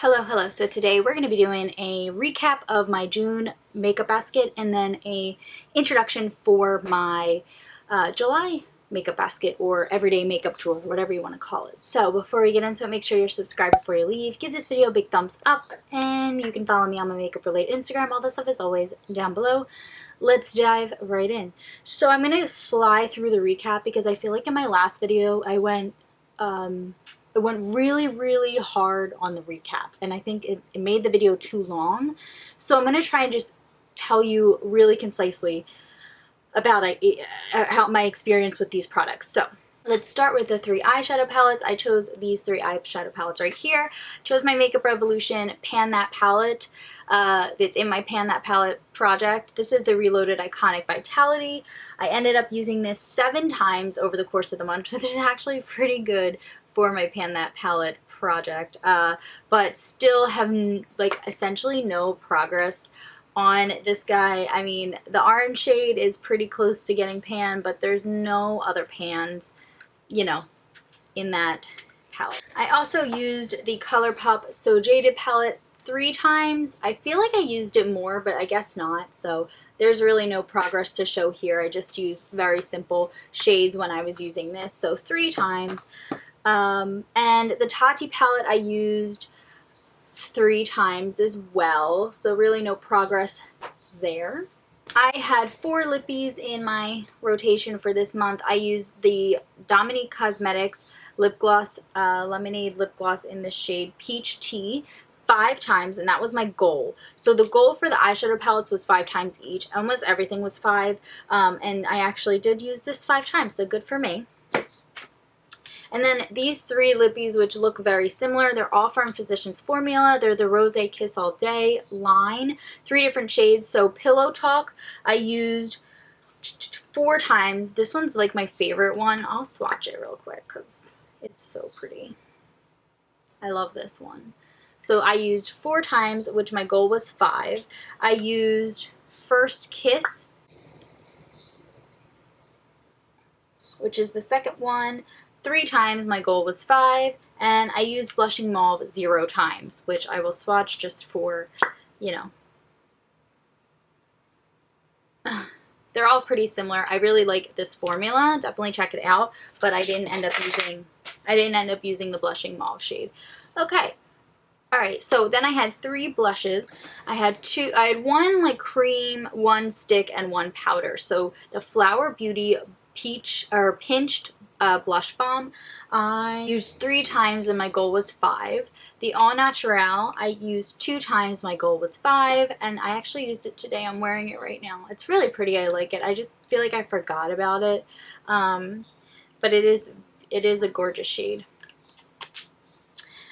Hello. So today we're going to be doing a recap of my June makeup basket and then a introduction for my July makeup basket or everyday makeup drawer, whatever you want to call it. So before we get into it, make sure you're subscribed before you leave. Give this video a big thumbs up and you can follow me on my makeup related Instagram. All this stuff is always down below. Let's dive right in. So I'm going to fly through the recap because I feel like in my last video I went really hard on the recap and I think it made the video too long. So I'm going to try and just tell you really concisely about how my experience with these products. So let's start with the 3 eyeshadow palettes. I chose these 3 eyeshadow palettes right here. Chose my Makeup Revolution Pan That palette. It's in my Pan That palette project. This is the Reloaded Iconic Vitality. I ended up using this 7 times over the course of the month, which is actually pretty good for my Pan That palette project, but still have essentially no progress on this guy. I mean, the orange shade is pretty close to getting pan, but there's no other pans, you know, in that palette. I also used the ColourPop So Jaded palette 3 times. I feel like I used it more, but I guess not. So there's really no progress to show here. I just used very simple shades when I was using this. So 3 times. And the Tati palette I used 3 times as well, so really no progress there. I had 4 lippies in my rotation for this month. I used the Dominique Cosmetics lip gloss, lemonade lip gloss in the shade Peach Tea 5 times, and that was my goal. So the goal for the eyeshadow palettes was 5 times each. Almost everything was 5, and I actually did use this 5 times, so good for me. And then these 3 lippies, which look very similar, they're all from Physicians Formula. They're the Rose Kiss All Day line, 3 different shades. So Pillow Talk, I used 4 times. This one's like my favorite one. I'll swatch it real quick because it's so pretty. I love this one. So I used 4 times, which my goal was 5. I used First Kiss, which is the second one, 3 times. My goal was 5, and I used Blushing Mauve 0 times, which I will swatch just for, you know. They're all pretty similar. I really like this formula. Definitely check it out, but I didn't end up using the Blushing Mauve shade. Okay. All right, so then I had 3 blushes. I had 1 like cream, 1 stick, and 1 powder. So the Flower Beauty Pinched blush balm I used 3 times and my goal was 5. The All Natural I used 2 times, my goal was 5, and I actually used it today. I'm wearing it right now. It's really pretty. I like it. I just feel like I forgot about it, but it is a gorgeous shade.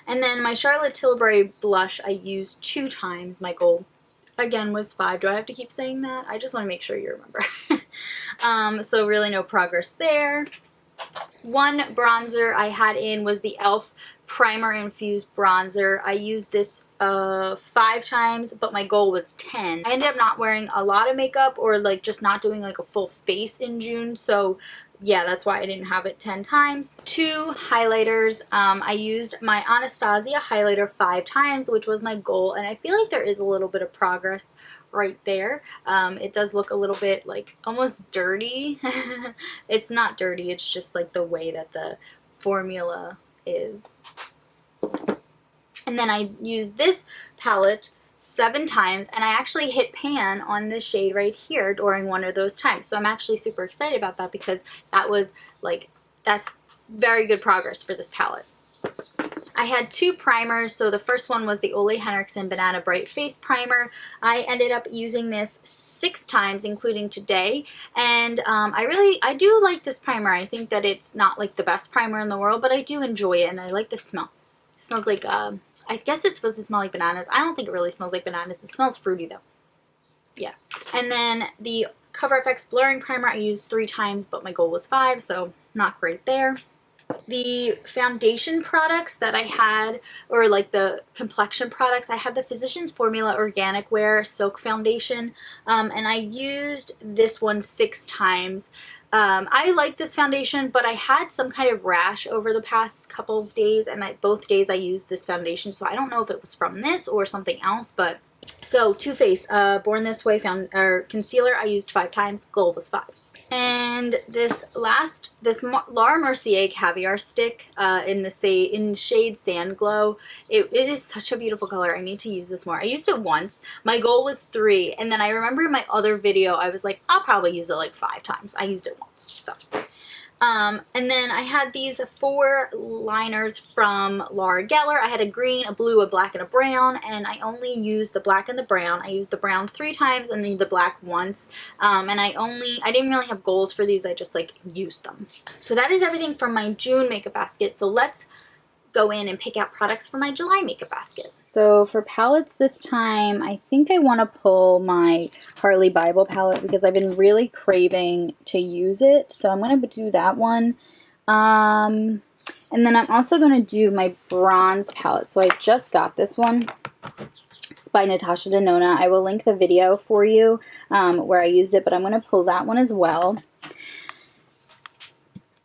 And then my Charlotte Tilbury blush I used 2 times. My goal again was 5. Do I have to keep saying that? I just want to make sure you remember. So really no progress there. 1 bronzer I had in was the e.l.f. Primer Infused Bronzer. I used this 5 times, but my goal was 10. I ended up not wearing a lot of makeup or like just not doing like a full face in June, so yeah, that's why I didn't have it 10 times. 2 highlighters. I used my Anastasia highlighter 5 times, which was my goal, and I feel like there is a little bit of progress right there. It does look a little bit like almost dirty. It's not dirty, it's just like the way that the formula is. And then I used this palette 7 times, and I actually hit pan on this shade right here during one of those times. So I'm actually super excited about that because that's very good progress for this palette. I had 2 primers. So the first one was the Ole Henriksen Banana Bright Face Primer. I ended up using this 6 times, including today, and I do like this primer. I think that it's not like the best primer in the world, but I do enjoy it, and I like the smell. It smells like, I guess it's supposed to smell like bananas. I don't think it really smells like bananas. It smells fruity though. Yeah. And then the Cover FX Blurring Primer I used 3 times, but my goal was 5, so not great there. The foundation products that I had, or like the complexion products, I had the Physicians Formula Organic Wear Silk Foundation, and I used this one 6 times. I like this foundation, but I had some kind of rash over the past couple of days, and both days I used this foundation, so I don't know if it was from this or something else. But so Too Faced Born This Way concealer I used 5 times. Goal was 5. And this Laura Mercier Caviar stick in shade Sand Glow. It is such a beautiful color. I need to use this more. I used it once. My goal was 3, and then I remember in my other video I was like, I'll probably use it like 5 times. I used it once. So and then I had these 4 liners from Laura Geller. I had a green, a blue, a black, and a brown, and I only used the black and the brown. I used the brown 3 times and then the black once. And I didn't really have goals for these. I just like used them. So that is everything from my June makeup basket. So let's go in and pick out products for my July makeup basket. So for palettes this time, I think I want to pull my Harley Bible palette because I've been really craving to use it. So I'm going to do that one. And then I'm also going to do my bronze palette. So I just got this one. It's by Natasha Denona. I will link the video for you where I used it, but I'm going to pull that one as well.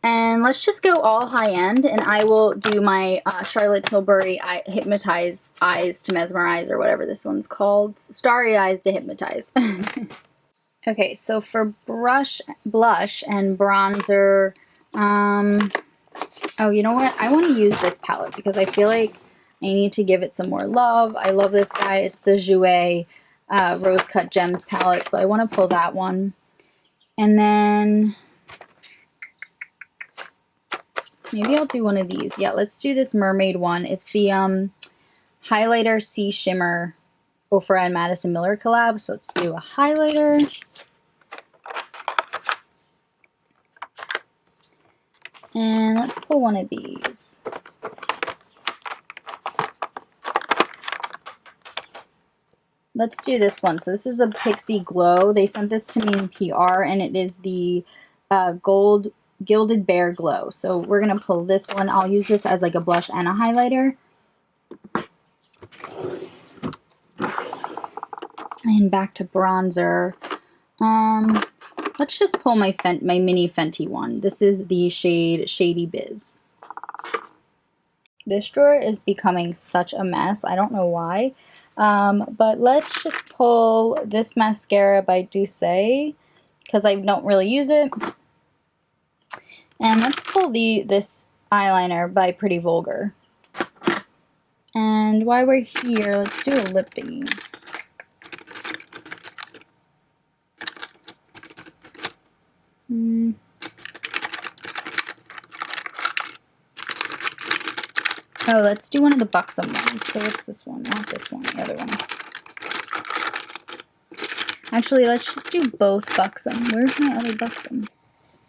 And let's just go all high end, and I will do my Charlotte Tilbury Hypnotize Eyes to Mesmerize, or whatever this one's called. Starry Eyes to Hypnotize. Okay, so for blush and bronzer, oh, you know what? I want to use this palette because I feel like I need to give it some more love. I love this guy. It's the Jouer Rose Cut Gems palette, so I want to pull that one. And then maybe I'll do one of these. Yeah, let's do this mermaid one. It's the highlighter Sea Shimmer Ofra and Madison Miller collab. So let's do a highlighter. And let's pull one of these. Let's do this one. So this is the Pixie Glow. They sent this to me in PR, and it is the gold Gilded Bear Glow. So we're going to pull this one. I'll use this as like a blush and a highlighter. And back to bronzer. Let's just pull my mini Fenty one. This is the shade Shady Biz. This drawer is becoming such a mess. I don't know why. But let's just pull this mascara by Douce because I don't really use it. And let's pull this eyeliner by Pretty Vulgar. And while we're here, let's do a lippy. Oh, let's do one of the Buxom ones. So what's this one? Not this one, the other one. Actually, let's just do both Buxom. Where's my other Buxom?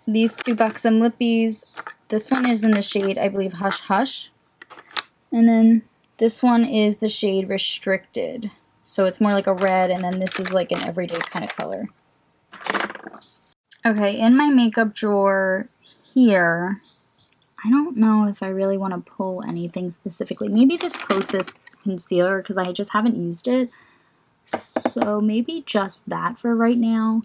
These 2 Buxom Lippies. This one is in the shade, I believe, Hush Hush. And then this one is the shade Restricted. So it's more like a red, and then this is like an everyday kind of color. Okay, in my makeup drawer here, I don't know if I really want to pull anything specifically. Maybe this Closest concealer, because I just haven't used it. So maybe just that for right now.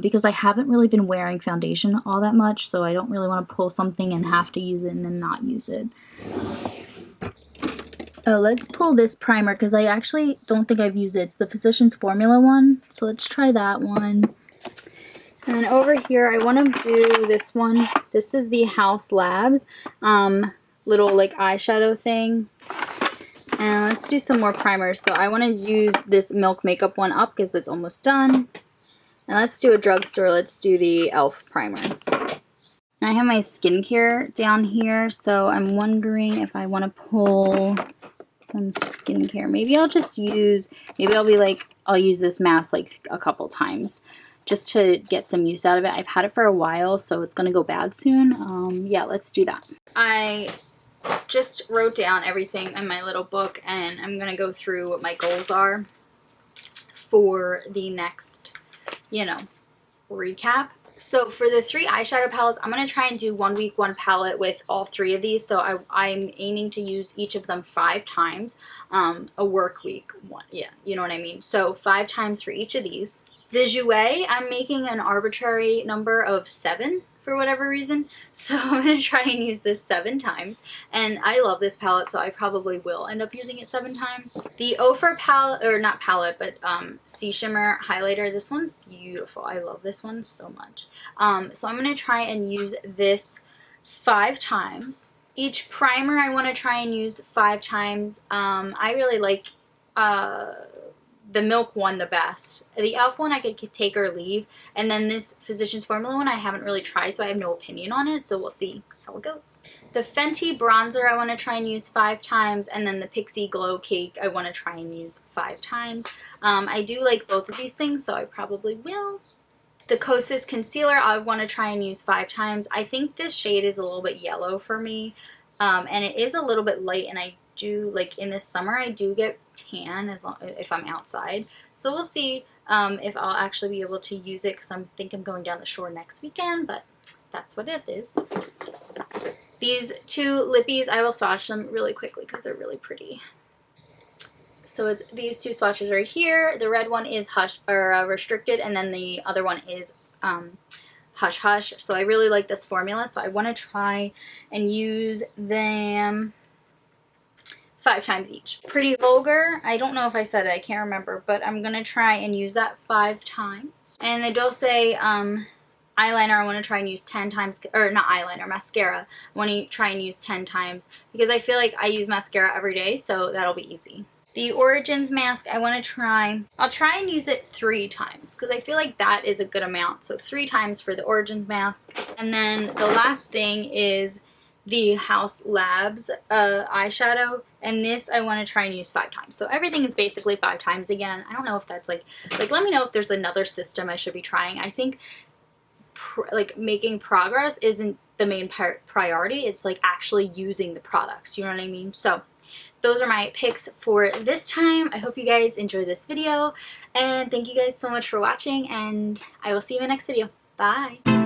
Because I haven't really been wearing foundation all that much, so I don't really want to pull something and have to use it and then not use it. Let's pull this primer, because I actually don't think I've used it. It's the Physicians Formula one, so let's try that one. And then over here, I want to do this one. This is the House Labs little like eyeshadow thing. And let's do some more primers. So I want to use this Milk Makeup one up because it's almost done. And let's do a drugstore. Let's do the e.l.f. primer. And I have my skincare down here, so I'm wondering if I want to pull some skincare. Maybe I'll just use, I'll use this mask like a couple times just to get some use out of it. I've had it for a while, so it's going to go bad soon. Yeah, let's do that. I just wrote down everything in my little book, and I'm going to go through what my goals are for the next, recap. So for the 3 eyeshadow palettes, I'm going to try and do 1 week, 1 palette with all 3 of these. So I'm aiming to use each of them 5 times, a work week one. Yeah, you know what I mean? So 5 times for each of these. The Jouer, I'm making an arbitrary number of 7 for whatever reason. So I'm going to try and use this 7 times. And I love this palette, so I probably will end up using it 7 times. The Ofra palette, or not palette, but Sea Shimmer highlighter. This one's beautiful. I love this one so much. So I'm going to try and use this 5 times. Each primer I want to try and use 5 times. I really like the Milk one the best. The e.l.f. one I could take or leave. And then this Physicians Formula one I haven't really tried, so I have no opinion on it. So we'll see how it goes. The Fenty bronzer I want to try and use 5 times. And then the Pixie Glow Cake I want to try and use 5 times. I do like both of these things, so I probably will. The Kosas concealer I want to try and use 5 times. I think this shade is a little bit yellow for me. And it is a little bit light, and I do, like in the summer, I do get tan if I'm outside. So we'll see if I'll actually be able to use it, because I think I'm going down the shore next weekend, but that's what it is. These 2 lippies, I will swatch them really quickly because they're really pretty. So it's these 2 swatches right here. The red one is Restricted, and then the other one is Hush Hush. So I really like this formula, so I want to try and use them 5 times each. Pretty Vulgar, I don't know if I said it, I can't remember, but I'm going to try and use that 5 times. And the Dulce eyeliner I want to try and use 10 times, or not eyeliner, mascara. I want to try and use 10 times because I feel like I use mascara every day, so that'll be easy. The Origins mask I want to try, I'll try and use it 3 times because I feel like that is a good amount. So 3 times for the Origins mask. And then the last thing is the House Labs eyeshadow, and this I want to try and use 5 times. So everything is basically 5 times again. I don't know if that's like let me know if there's another system I should be trying. I think like making progress isn't the main priority. It's like actually using the products. You know what I mean? So those are my picks for this time. I hope you guys enjoyed this video, and thank you guys so much for watching, and I will see you in the next video. Bye!